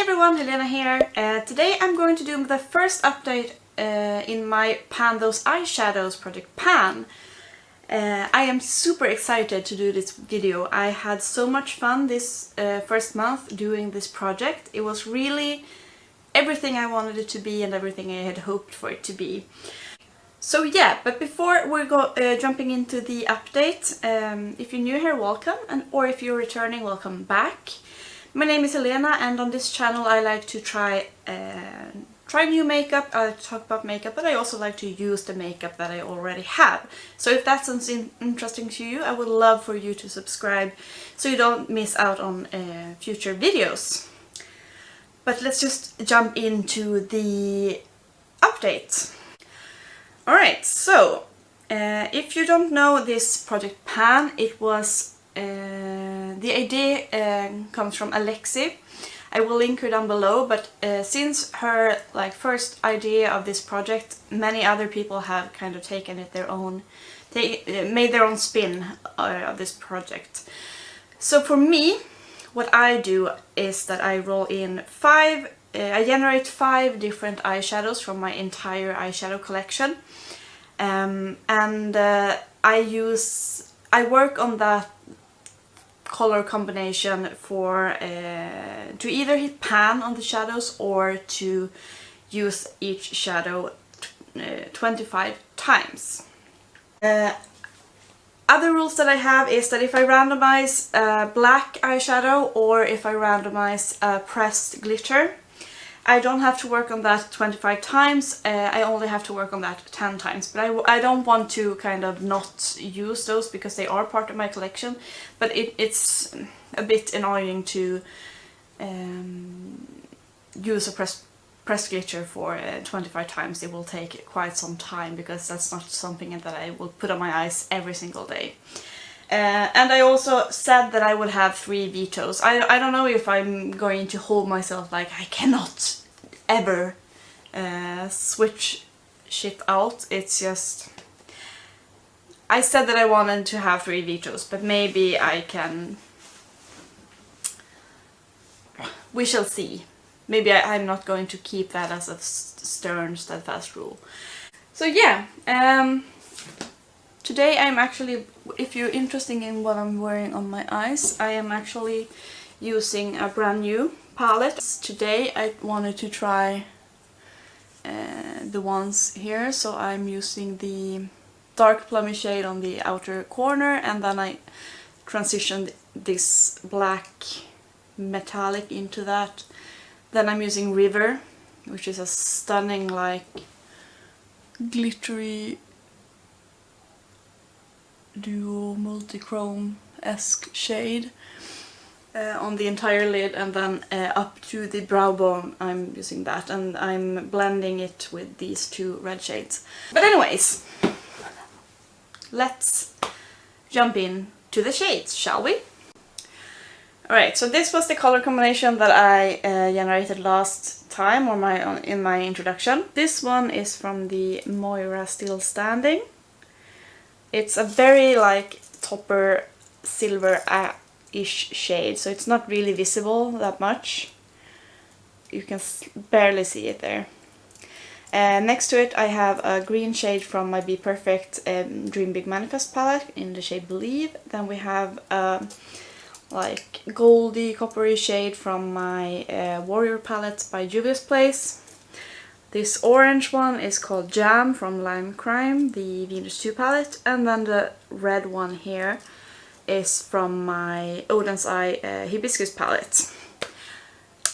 everyone, Helena here. Today I'm going to do the first update in my Those Eyeshadows project Pan. I am super excited to do this video. I had so much fun this first month doing this project. It was really everything I wanted it to be and everything I had hoped for it to be. So yeah, but before we're jumping into the update, if you're new here, welcome, or if you're returning, welcome back. My name is Helena, and on this channel I like to try new makeup. I like to talk about makeup, but I also like to use the makeup that I already have. So if that sounds interesting to you, I would love for you to subscribe so you don't miss out on future videos. But let's just jump into the update. Alright, so if you don't know this project Pan, it was the idea comes from Alexi. I will link her down below, but since her first idea of this project, many other people have kind of taken it made their own spin of this project. So for me, what I do is that I roll in I generate 5 different eyeshadows from my entire eyeshadow collection, and I work on that color combination for to either hit pan on the shadows or to use each shadow 25 times. Other rules that I have is that if I randomize black eyeshadow or if I randomize pressed glitter, I don't have to work on that 25 times, I only have to work on that 10 times. But I don't want to kind of not use those because they are part of my collection. But it's a bit annoying to use a pressed glitter for 25 times. It will take quite some time because that's not something that I will put on my eyes every single day. And I also said that I would have 3 vetoes. I don't know if I'm going to hold myself like I cannot ever switch shit out. It's just... I said that I wanted to have 3 vetoes, but maybe I can... We shall see. Maybe I'm not going to keep that as a stern, steadfast rule. So yeah, today I'm actually, if you're interested in what I'm wearing on my eyes, I am actually using a brand new palette. Today I wanted to try the ones here, so I'm using the dark plummy shade on the outer corner, and then I transitioned this black metallic into that. Then I'm using River, which is a stunning glittery duo multi-chrome-esque shade on the entire lid, and then up to the brow bone I'm using that, and I'm blending it with these 2 red shades. But anyways, let's jump in to the shades, shall we? Alright, so this was the color combination that I generated last time, or in my introduction. This one is from the Moira Still Standing. It's a very topper silver-ish shade, so it's not really visible that much. You can barely see it there. Next to it I have a green shade from my Bperfect Dream Big Manifest palette in the shade Believe. Then we have a goldy coppery shade from my Warrior palette by Juvia's Place. This orange one is called Jam from LimeCrime, the Venus II palette, and then the red one here is from my Oden's Eye Hibiscus palette.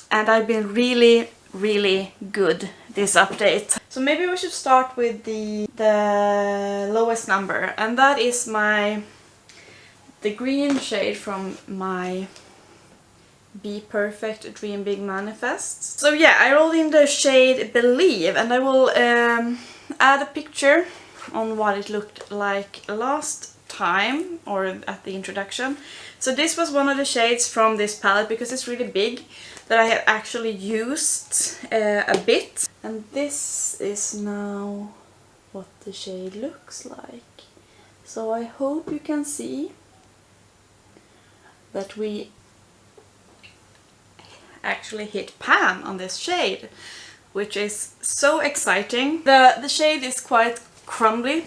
And I've been really, really good this update. So maybe we should start with the lowest number, and that is the green shade from my Bperfect Dream Big Manifest. So yeah, I rolled in the shade Believe, and I will add a picture on what it looked like last time, or at the introduction. So this was one of the shades from this palette, because it's really big, that I have actually used a bit. And this is now what the shade looks like. So I hope you can see that we actually hit pan on this shade, which is so exciting. The shade is quite crumbly,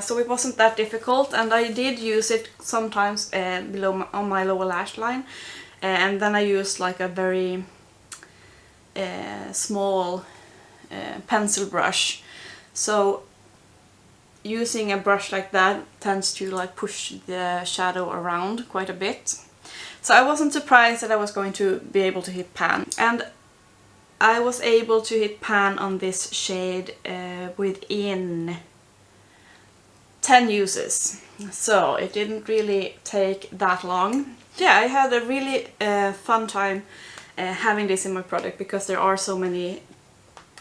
so it wasn't that difficult, and I did use it sometimes below on my lower lash line, and then I used like a very small pencil brush. So using a brush like that tends to like push the shadow around quite a bit. So I wasn't surprised that I was going to be able to hit pan, and I was able to hit pan on this shade within 10 uses, so it didn't really take that long. Yeah, I had a really fun time having this in my product, because there are so many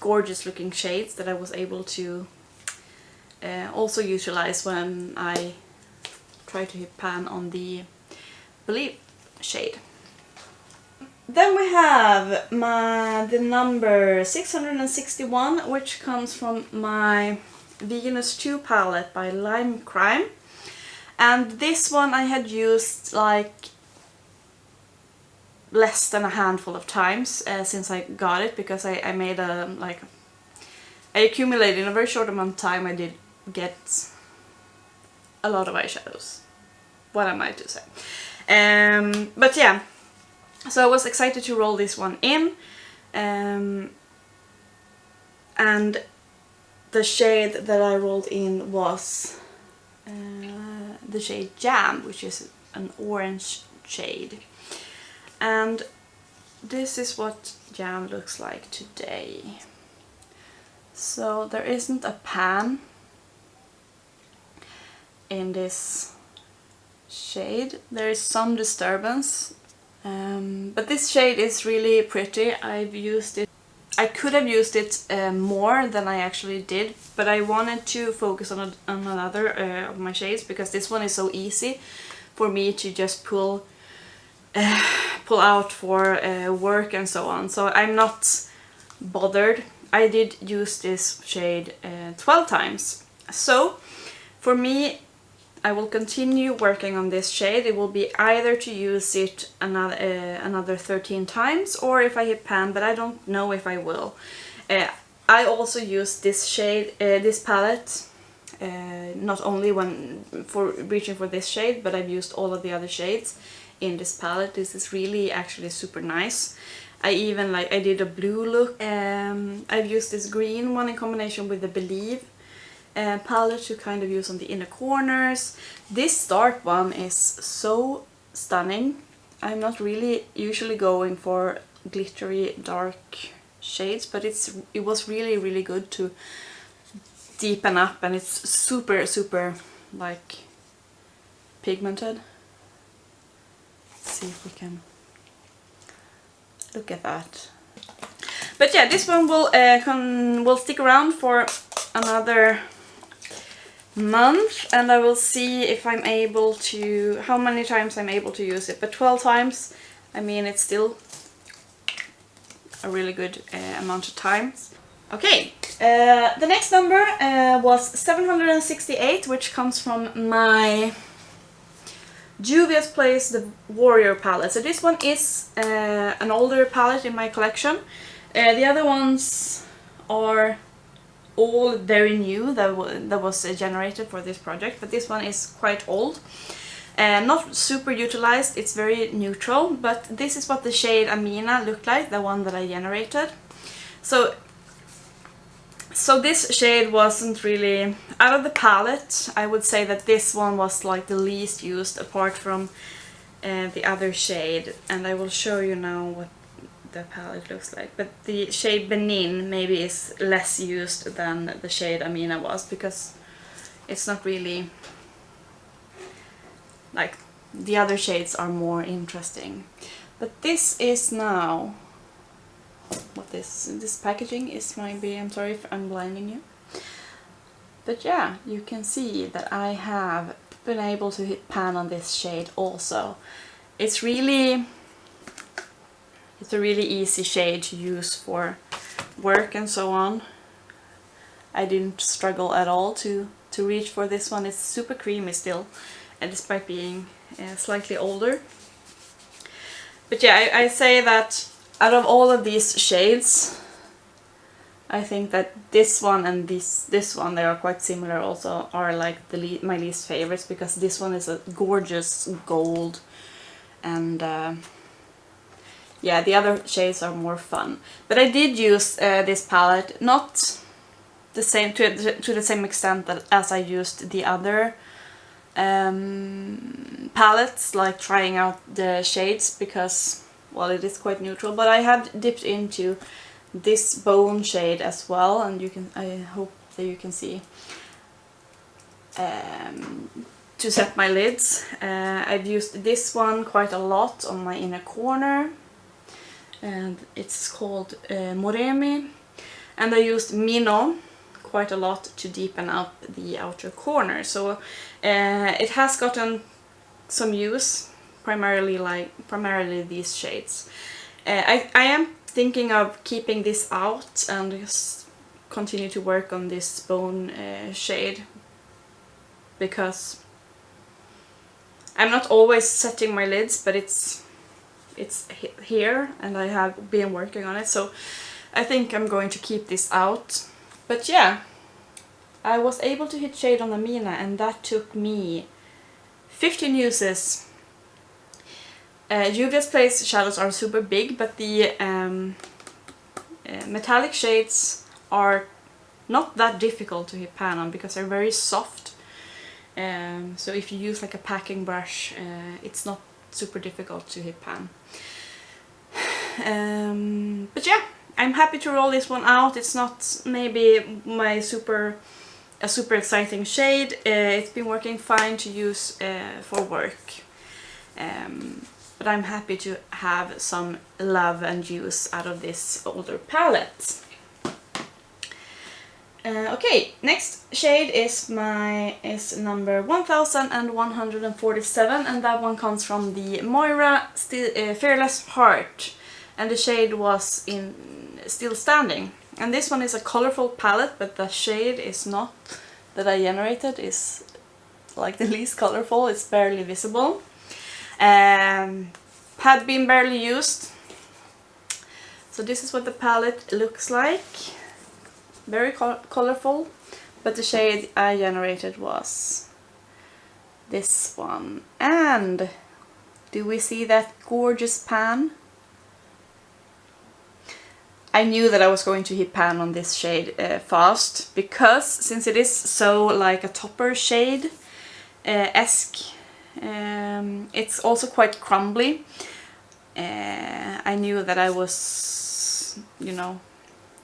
gorgeous looking shades that I was able to also utilize when I try to hit pan on the Believe shade. Then we have the number 661, which comes from my Veganist II palette by LimeCrime. And this one I had used like less than a handful of times since I got it, because I made a I accumulated in a very short amount of time. I did get a lot of eyeshadows. What am I to say? But yeah, so I was excited to roll this one in, and the shade that I rolled in was the shade Jam, which is an orange shade. And this is what Jam looks like today. So there isn't a pan in this shade. There is some disturbance, but this shade is really pretty. I've used it. I could have used it more than I actually did, but I wanted to focus on another of my shades, because this one is so easy for me to just pull out for work and so on. So I'm not bothered. I did use this shade 12 times. So for me, I will continue working on this shade. It will be either to use it another 13 times, or if I hit pan, but I don't know if I will. I also use this shade, this palette, not only when reaching for this shade, but I've used all of the other shades in this palette. This is really actually super nice. I even I did a blue look. I've used this green one in combination with the Believe palette to kind of use on the inner corners. This dark one is so stunning. I'm not really usually going for glittery dark shades, but it was really good to deepen up, and it's super like pigmented. Let's see if we can look at that. But yeah, this one will stick around for another month, and I will see if I'm able to, how many times I'm able to use it. But 12 times, I mean, it's still a really good amount of times. Okay, the next number was 768, which comes from my Juvia's Place the Warrior palette. So this one is an older palette in my collection. The other ones are all very new, that was generated for this project, but this one is quite old and not super utilized. It's very neutral, but this is what the shade Amina looked like, the one that I generated. So this shade wasn't really, out of the palette, I would say that this one was like the least used apart from the other shade, and I will show you now what the palette looks like. But the shade Benin maybe is less used than the shade Amina was, because it's not really like the other shades are more interesting. But this is now what this packaging is. Maybe, I'm sorry if I'm blinding you, but yeah, you can see that I have been able to hit pan on this shade also. It's a really easy shade to use for work and so on. I didn't struggle at all to reach for this one. It's super creamy still, and despite being slightly older. But yeah, I say that out of all of these shades, I think that this one and this one, they are quite similar also, are like my least favorites, because this one is a gorgeous gold, and yeah, the other shades are more fun. But I did use this palette, not the same to the same extent that as I used the other palettes, like trying out the shades, because, well, it is quite neutral. But I have dipped into this bone shade as well, and I hope that you can see, to set my lids. I've used this one quite a lot on my inner corner, and it's called Moremi, and I used Mino quite a lot to deepen out the outer corner. So it has gotten some use, primarily these shades. I am thinking of keeping this out and just continue to work on this bone shade, because I'm not always setting my lids, but it's here and I have been working on it, so I think I'm going to keep this out. But yeah, I was able to hit shade on Amina, and that took me 15 uses. Juvia's Place shadows are super big, but the metallic shades are not that difficult to hit pan on, because they're very soft. So if you use like a packing brush, it's not super difficult to hit pan. But yeah, I'm happy to roll this one out. It's not maybe a super exciting shade. It's been working fine to use for work. But I'm happy to have some love and use out of this older palette. Okay, next shade is number 1147, and that one comes from the Moira Fearless Heart, and the shade was in Still Standing. And this one is a colorful palette, but the shade is not, that I generated, is like the least colorful. It's barely visible. Had been barely used. So this is what the palette looks like. Very colorful, but the shade I generated was this one. And do we see that gorgeous pan? I knew that I was going to hit pan on this shade fast, because since it is so like a topper shade esque, it's also quite crumbly. I knew that I was,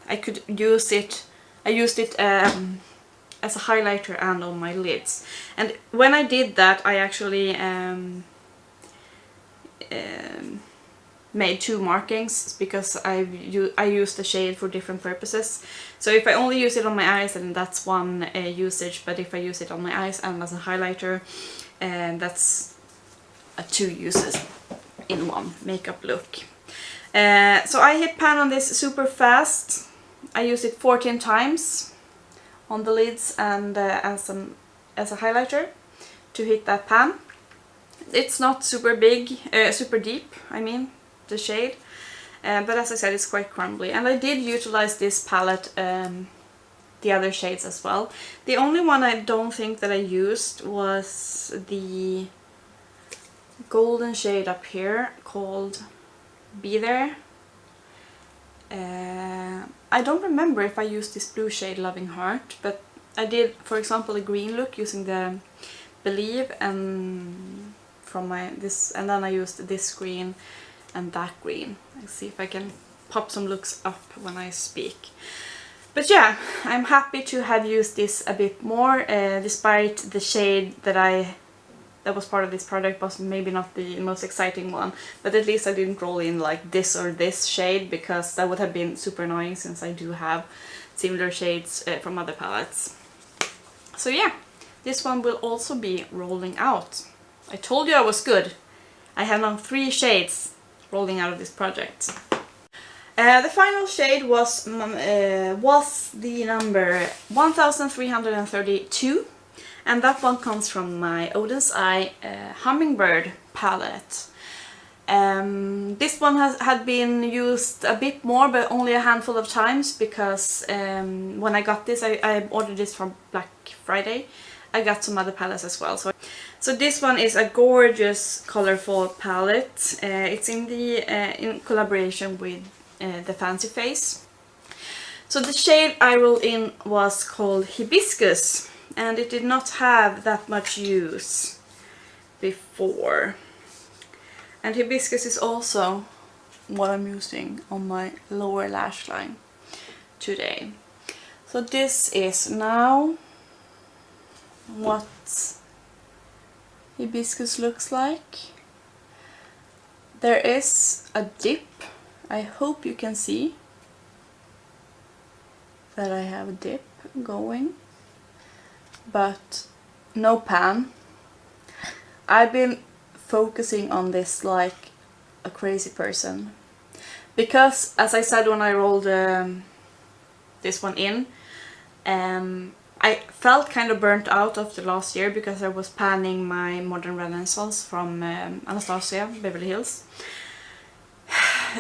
I could use it. I used it as a highlighter and on my lids. And when I did that, I actually made 2 markings, because I use the shade for different purposes. So if I only use it on my eyes, then that's one usage, but if I use it on my eyes and as a highlighter, that's 2 uses in one makeup look. So I hit pan on this super fast. I used it 14 times on the lids and as a highlighter to hit that pan. It's not super big, super deep, I mean, the shade, but as I said, it's quite crumbly. And I did utilize this palette, the other shades as well. The only one I don't think that I used was the golden shade up here called Be There. I don't remember if I used this blue shade Loving Heart, but I did, for example, a green look using the Believe, and from and then I used this green and that green. Let's see if I can pop some looks up when I speak. But yeah, I'm happy to have used this a bit more, despite the shade that was part of this product was maybe not the most exciting one, but at least I didn't roll in like this or this shade, because that would have been super annoying, since I do have similar shades from other palettes. So yeah, this one will also be rolling out. I told you I was good. I have now 3 shades rolling out of this project. The final shade was the number 1332. And that one comes from my Oden's Eye Hummingbird palette. This one had been used a bit more, but only a handful of times, because when I got this, I ordered this from Black Friday. I got some other palettes as well. So this one is a gorgeous, colorful palette. It's in collaboration with the Fancy Face. So the shade I rolled in was called Hibiscus, and it did not have that much use before. And Hibiscus is also what I'm using on my lower lash line today. So this is now what Hibiscus looks like. There is a dip. I hope you can see that I have a dip going, but no pan. I've been focusing on this like a crazy person, because as I said when I rolled this one in, I felt kind of burnt out after last year, because I was panning my Modern Renaissance from Anastasia, Beverly Hills.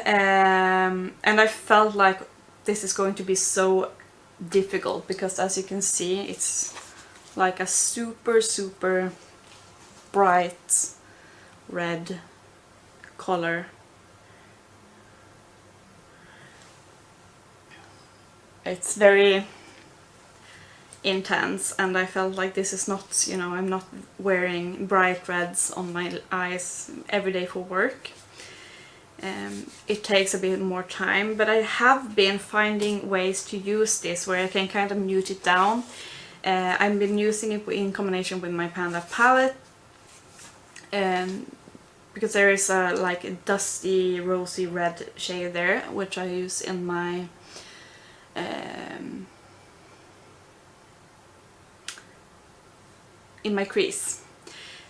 And I felt like this is going to be so difficult, because as you can see, it's like a super bright red color. It's very intense, and I felt like this is not, you know, I'm not wearing bright reds on my eyes every day for work. It takes a bit more time, but I have been finding ways to use this where I can kind of mute it down. I've been using it in combination with my Panda palette, because there is a like a dusty rosy red shade there, which I use in my crease.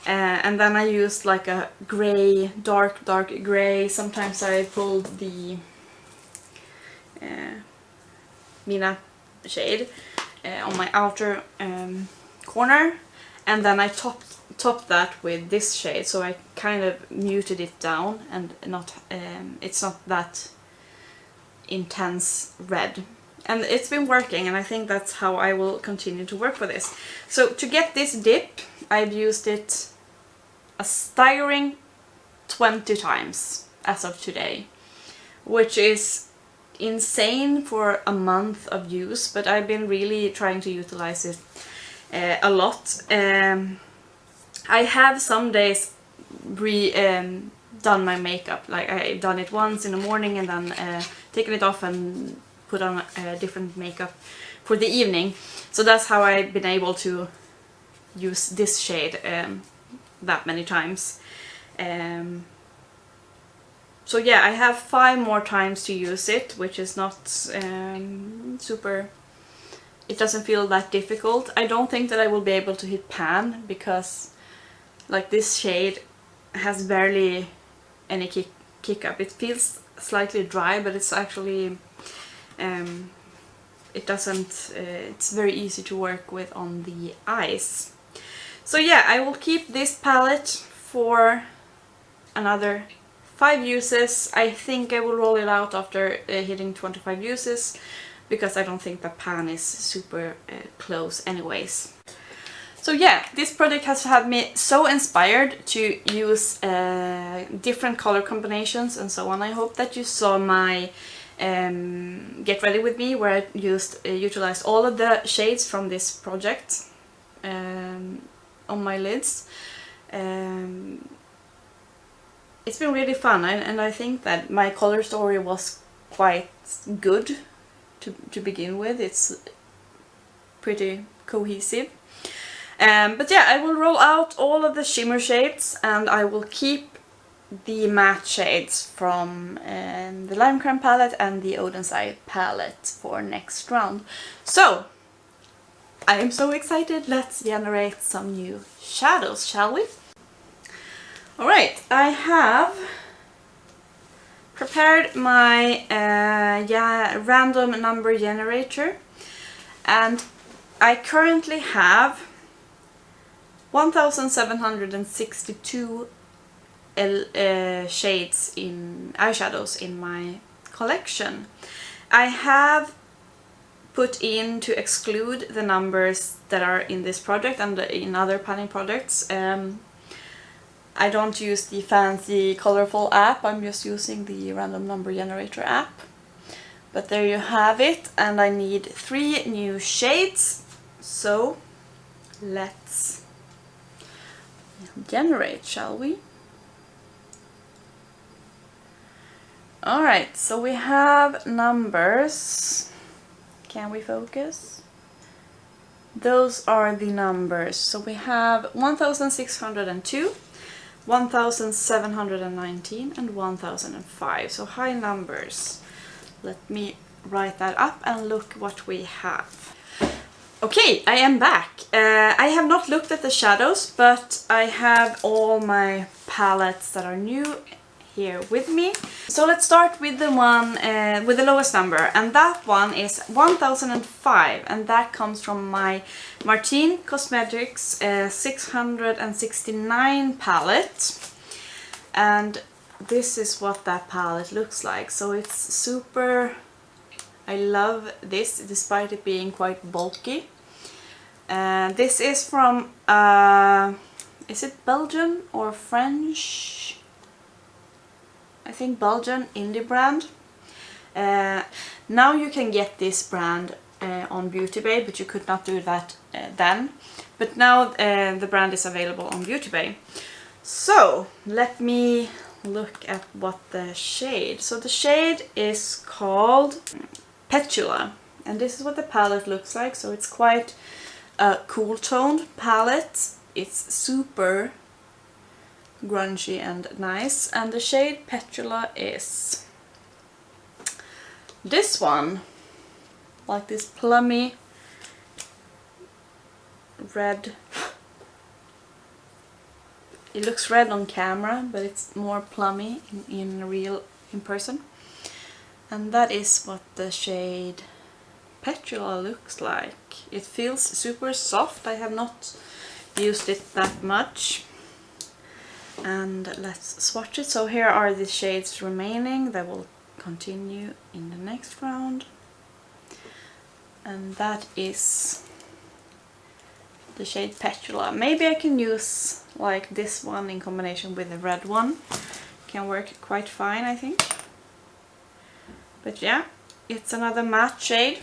And then I used like a grey, dark grey. Sometimes I pulled the Mina shade on my outer corner, and then I topped that with this shade, so I kind of muted it down, and not it's not that intense red. And it's been working, and I think that's how I will continue to work for this. So to get this dip, I've used it a staggering 20 times as of today, which is insane for a month of use, but I've been really trying to utilize it a lot. I have some days done my makeup, like I've done it once in the morning and then taken it off and put on a different makeup for the evening. So that's how I've been able to use this shade that many times. So yeah, I have 5 more times to use it, which is not super... It doesn't feel that difficult. I don't think that I will be able to hit pan, because like this shade has barely any kick up. It feels slightly dry, but it's actually it doesn't it's very easy to work with on the eyes. So yeah, I will keep this palette for another 5 uses. I think I will roll it out after hitting 25 uses, because I don't think the pan is super close anyways. So yeah, this project has had me so inspired to use different color combinations and so on. I hope that you saw my Get Ready With Me, where I utilized all of the shades from this project on my lids. It's been really fun, and I think that my color story was quite good to begin with. It's pretty cohesive. But yeah, I will roll out all of the shimmer shades, and I will keep the matte shades from the LimeCrime palette and the Oden's Eye palette for next round. So, I am so excited. Let's generate some new shadows, shall we? Alright, I have prepared my random number generator, and I currently have 1762 shades in eyeshadows in my collection. I have put in to exclude the numbers that are in this project and in other panning products. I don't use the fancy colorful app, I'm just using the random number generator app. But there you have it, and I need 3 new shades, so let's generate, shall we? Alright, so we have numbers. Can we focus? Those are the numbers. So we have 1602, 1719 and 1005. So high numbers. Let me write that up and look what we have. Okay, I am back. I have not looked at the shadows, but I have all my palettes that are new here with me. So let's start with the one with the lowest number, and that one is 1005, and that comes from my Martine Cosmetics 669 palette. And this is what that palette looks like. So it's super, I love this despite it being quite bulky. This is from is it Belgian or French? I think Belgian indie brand. Now you can get this brand on Beauty Bay, but you could not do that then. But now the brand is available on Beauty Bay. So let me look at what the shade. So the shade is called Petula, and this is what the palette looks like. So it's quite a cool toned palette. It's super grungy and nice, and the shade Petula is this one, like this plummy red. It looks red on camera, but it's more plummy in person. And that is what the shade Petula looks like. It feels super soft. I have not used it that much. And let's swatch it. So here are the shades remaining that will continue in the next round. And that is the shade Petula. Maybe I can use like this one in combination with the red one. Can work quite fine, I think. But yeah, it's another matte shade.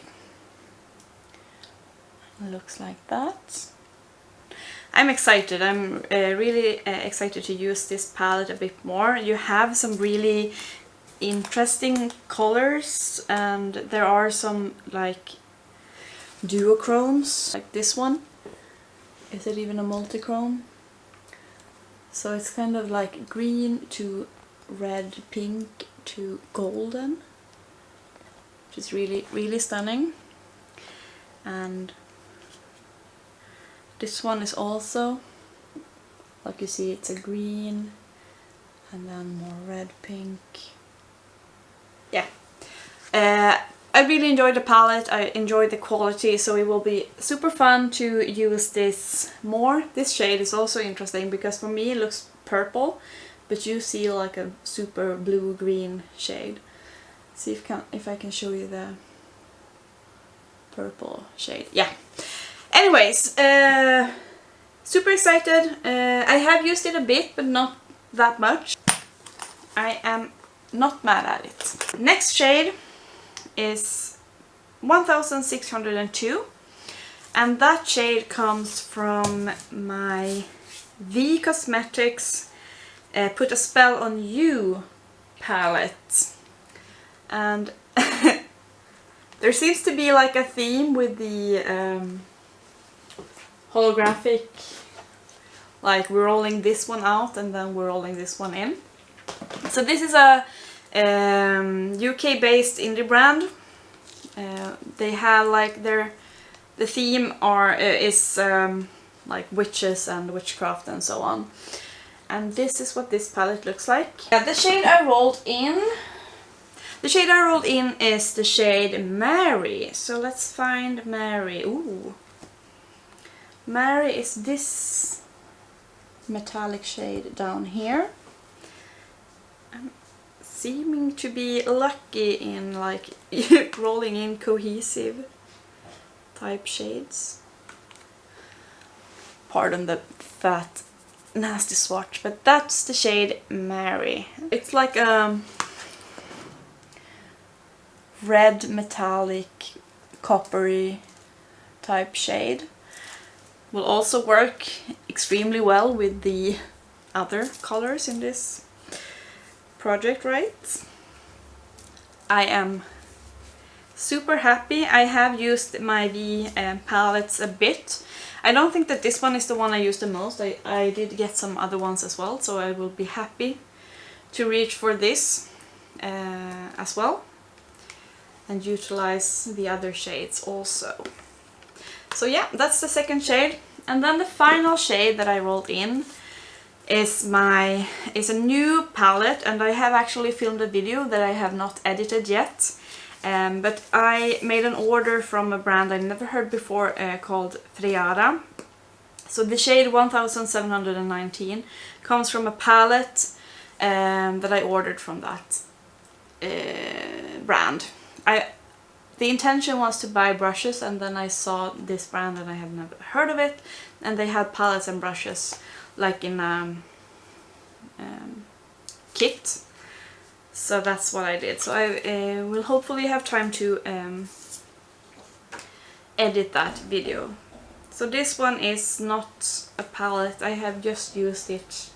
It looks like that. I'm excited. I'm really excited to use this palette a bit more. You have some really interesting colors, and there are some like duochromes, like this one. Is it even a multichrome? So it's kind of like green to red, pink to golden, which is really stunning. And this one is also, like you see, it's a green and then more red, pink. Yeah. I really enjoyed the palette, I enjoyed the quality, so it will be super fun to use this more. This shade is also interesting because for me it looks purple, but you see like a super blue-green shade. See if I can show you the purple shade. Yeah. Anyways, super excited. I have used it a bit, but not that much. I am not mad at it. Next shade is 1602, and that shade comes from my V Cosmetics Put a Spell on You palette. And there seems to be like a theme with the holographic, like we're rolling this one out and then we're rolling this one in. So this is a UK based indie brand. They have like the theme is like witches and witchcraft and so on. And this is what this palette looks like. The shade I rolled in is the shade Mary. So let's find Mary. Ooh. Mary is this metallic shade down here. seeming to be lucky in like rolling in cohesive type shades. Pardon the fat nasty swatch, but that's the shade Mary. It's like a red metallic coppery type shade. Will also work extremely well with the other colors in this project, right? I am super happy. I have used my V palettes a bit. I don't think that this one is the one I use the most. I did get some other ones as well, so I will be happy to reach for this as well and utilize the other shades also. So yeah, that's the second shade. And then the final shade that I rolled in is a new palette, and I have actually filmed a video that I have not edited yet. But I made an order from a brand I never heard before called Freyara. So the shade 1719 comes from a palette that I ordered from that brand. The intention was to buy brushes, and then I saw this brand and I have never heard of it, and they had palettes and brushes like in a kit. So that's what I did. So I will hopefully have time to edit that video. So this one is not a palette, I have just used it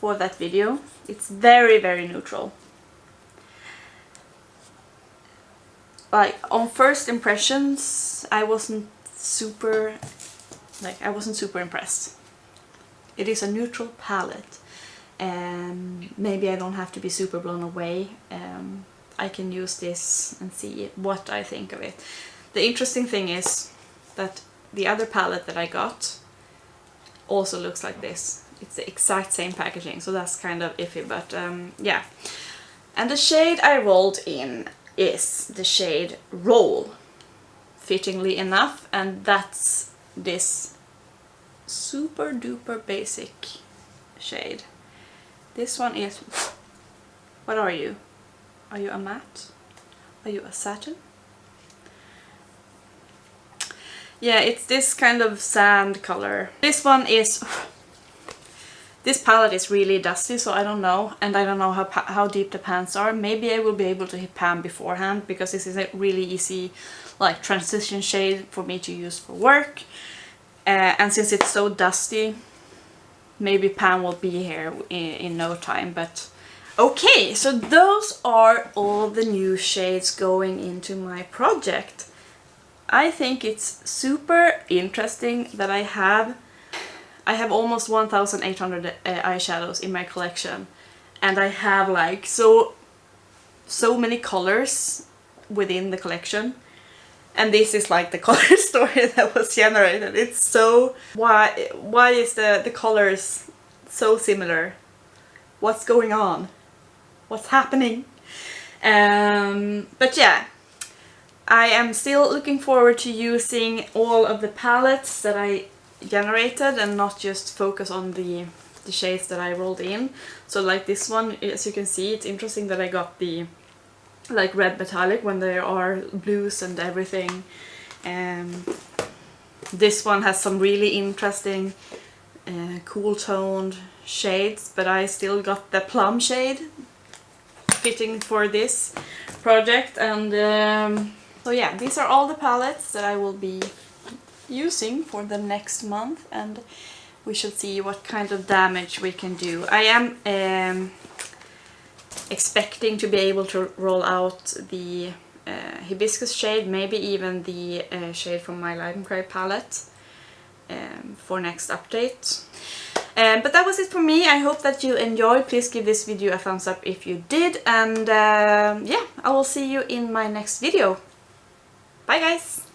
for that video. It's very, very neutral. Like, on first impressions, I wasn't super impressed. It is a neutral palette, and maybe I don't have to be super blown away. I can use this and see what I think of it. The interesting thing is that the other palette that I got also looks like this. It's the exact same packaging, so that's kind of iffy, but yeah. And the shade I rolled in is the shade Roll, fittingly enough, and that's this super duper basic shade. This one is, what are you? Are you a matte? Are you a satin? Yeah, it's this kind of sand color. This one is, this palette is really dusty, so I don't know, and I don't know how deep the pans are. Maybe I will be able to hit pan beforehand, because this is a really easy like transition shade for me to use for work. And since it's so dusty, maybe pan will be here in no time, but okay. So those are all the new shades going into my project. I think it's super interesting that I have almost 1,800 eyeshadows in my collection, and I have like so many colors within the collection. And this is like the color story that was generated. It's so... Why is the colors so similar? What's going on? What's happening? But yeah, I am still looking forward to using all of the palettes that I generated and not just focus on the shades that I rolled in. So like this one, as you can see, it's interesting that I got the like red metallic when there are blues and everything. This one has some really interesting cool toned shades, but I still got the plum shade fitting for this project. And so yeah, these are all the palettes that I will be using for the next month, and we shall see what kind of damage we can do. I am expecting to be able to roll out the Hibiscus shade, maybe even the shade from my LimeCrime palette for next update. But that was it for me. I hope that you enjoyed. Please give this video a thumbs up if you did, and yeah, I will see you in my next video. Bye guys!